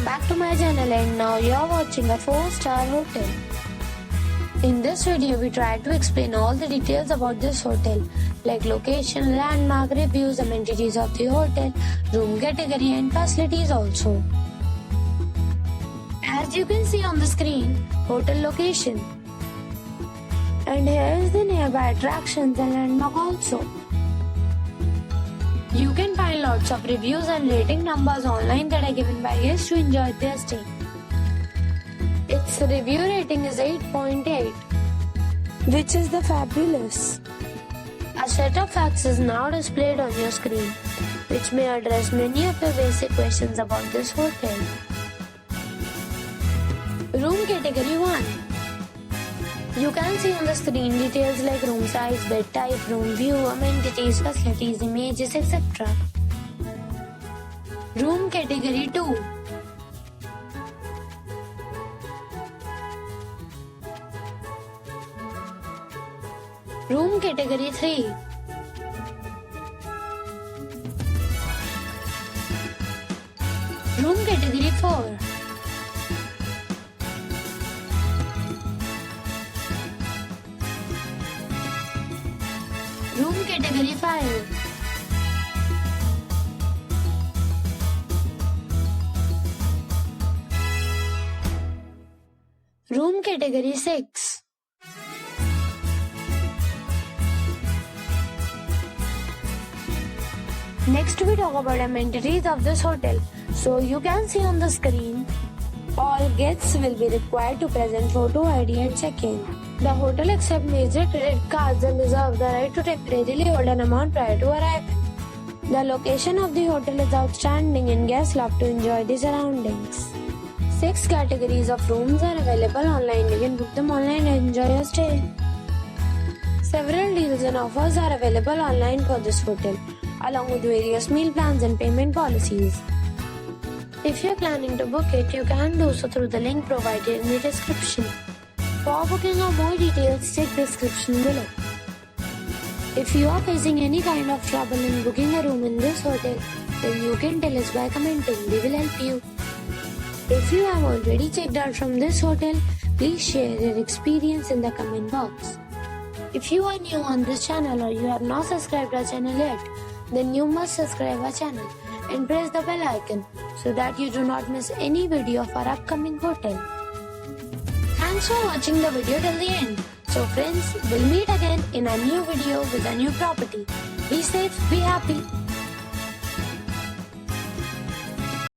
Welcome back to my channel, and now you're watching a 4-star hotel. In this video, we try to explain all the details about this hotel, like location, landmark, reviews, amenities of the hotel, room category and facilities also. As you can see on the screen, hotel location. And here is the nearby attractions and landmark also. You can find lots of reviews and rating numbers online that are given by guests to enjoy their stay. Its review rating is 8.8, which is the fabulous. A set of facts is now displayed on your screen, which may address many of your basic questions about this hotel. Room category 1. You can see on the screen details like room size, bed type, room view, amenities, facilities, images, etc. Room category 2. Room category 3. Room category 4. Room category 5. Room category 6. Next we talk about amenities of this hotel. So you can see on the screen, all guests will be required to present photo ID at check-in. The hotel accepts major credit cards and reserves the right to take readily hold an amount prior to arrival. The location of the hotel is outstanding and guests love to enjoy the surroundings. 6 categories of rooms are available online. You can book them online and enjoy your stay. Several deals and offers are available online for this hotel, along with various meal plans and payment policies. If you are planning to book it, you can do so through the link provided in the description. For booking or more details, check the description below. If you are facing any kind of trouble in booking a room in this hotel, then you can tell us by commenting. We will help you. If you have already checked out from this hotel, please share your experience in the comment box. If you are new on this channel or you have not subscribed our channel yet, then you must subscribe our channel and press the bell icon so that you do not miss any video of our upcoming hotel. Thanks for watching the video till the end. So friends, we'll meet again in a new video with a new property. Be safe, be happy.